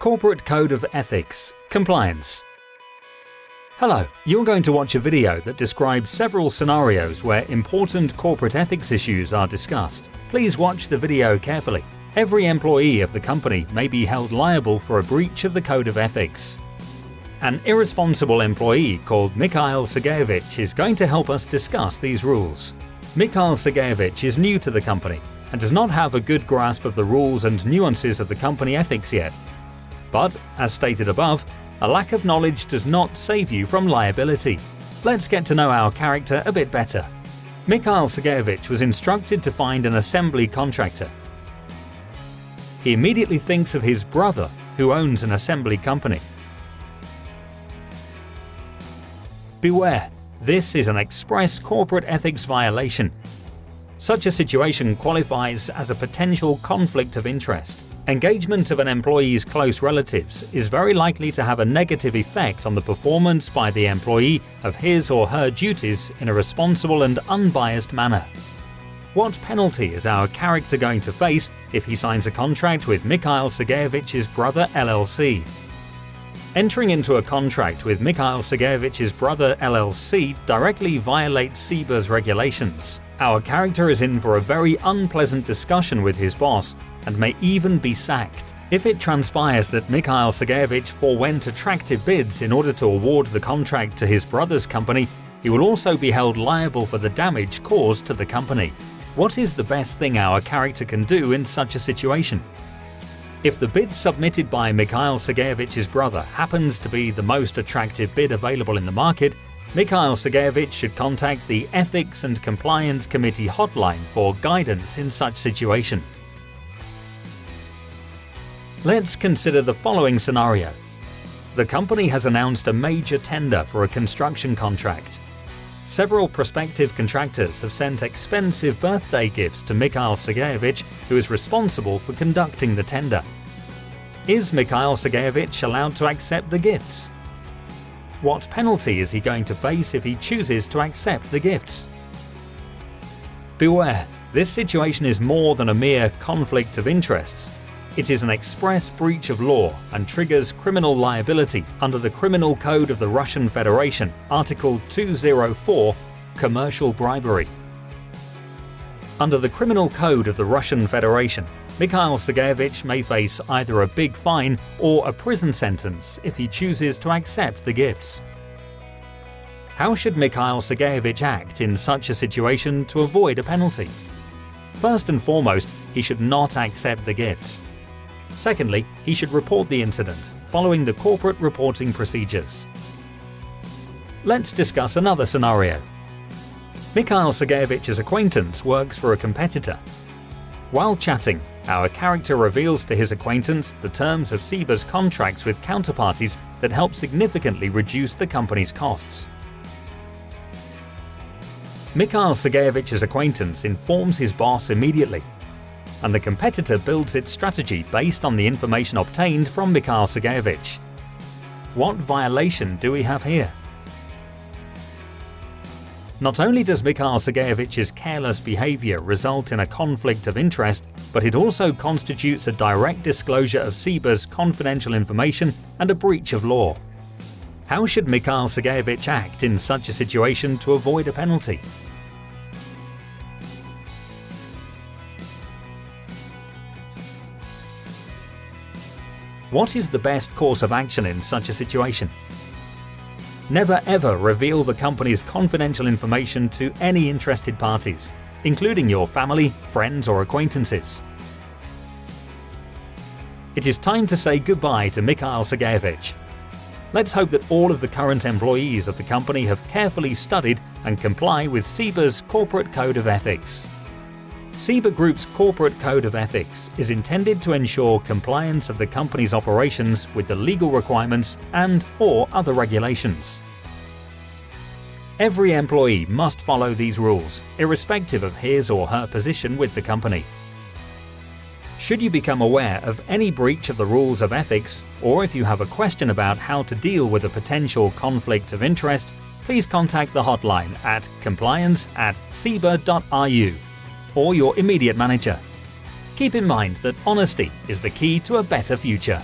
Corporate Code of Ethics, Compliance. Hello, you're going to watch a video that describes several scenarios where important corporate ethics issues are discussed. Please watch the video carefully. Every employee of the company may be held liable for a breach of the Code of Ethics. An irresponsible employee called Mikhail Sergeyevich is going to help us discuss these rules. Mikhail Sergeyevich is new to the company and does not have a good grasp of the rules and nuances of the company ethics yet. But, as stated above, a lack of knowledge does not save you from liability. Let's get to know our character a bit better. Mikhail Sergeyevich was instructed to find an assembly contractor. He immediately thinks of his brother, who owns an assembly company. Beware, this is an express corporate ethics violation. Such a situation qualifies as a potential conflict of interest. Engagement of an employee's close relatives is very likely to have a negative effect on the performance by the employee of his or her duties in a responsible and unbiased manner. What penalty is our character going to face if he signs a contract with Mikhail Sergeyevich's brother LLC? Entering into a contract with Mikhail Sergeyevich's brother LLC directly violates Sibur's regulations. Our character is in for a very unpleasant discussion with his boss and may even be sacked. If it transpires that Mikhail Sergeyevich forewent attractive bids in order to award the contract to his brother's company, he will also be held liable for the damage caused to the company. What is the best thing our character can do in such a situation? If the bid submitted by Mikhail Sergeyevich's brother happens to be the most attractive bid available in the market, Mikhail Sergeyevich should contact the Ethics and Compliance Committee hotline for guidance in such situation. Let's consider the following scenario. The company has announced a major tender for a construction contract. Several prospective contractors have sent expensive birthday gifts to Mikhail Sergeyevich, who is responsible for conducting the tender. Is Mikhail Sergeyevich allowed to accept the gifts? What penalty is he going to face if he chooses to accept the gifts? Beware, this situation is more than a mere conflict of interests. It is an express breach of law and triggers criminal liability under the Criminal Code of the Russian Federation, Article 204, Commercial Bribery. Under the Criminal Code of the Russian Federation, Mikhail Sergeyevich may face either a big fine or a prison sentence if he chooses to accept the gifts. How should Mikhail Sergeyevich act in such a situation to avoid a penalty? First and foremost, he should not accept the gifts. Secondly, he should report the incident, following the corporate reporting procedures. Let's discuss another scenario. Mikhail Sergeyevich's acquaintance works for a competitor. While chatting, our character reveals to his acquaintance the terms of Sibur's contracts with counterparties that help significantly reduce the company's costs. Mikhail Sergeyevich's acquaintance informs his boss immediately, and the competitor builds its strategy based on the information obtained from Mikhail Sergeyevich. What violation do we have here? Not only does Mikhail Sergeyevich's careless behavior result in a conflict of interest, but it also constitutes a direct disclosure of Sibur's confidential information and a breach of law. How should Mikhail Sergeyevich act in such a situation to avoid a penalty? What is the best course of action in such a situation? Never ever reveal the company's confidential information to any interested parties, including your family, friends or acquaintances. It is time to say goodbye to Mikhail Sergeyevich. Let's hope that all of the current employees of the company have carefully studied and comply with Sibur's Corporate Code of Ethics. Sibur Group's Corporate Code of Ethics is intended to ensure compliance of the company's operations with the legal requirements and/or other regulations. Every employee must follow these rules, irrespective of his or her position with the company. Should you become aware of any breach of the rules of ethics, or if you have a question about how to deal with a potential conflict of interest, please contact the hotline at compliance@sibur.ru. or your immediate manager. Keep in mind that honesty is the key to a better future.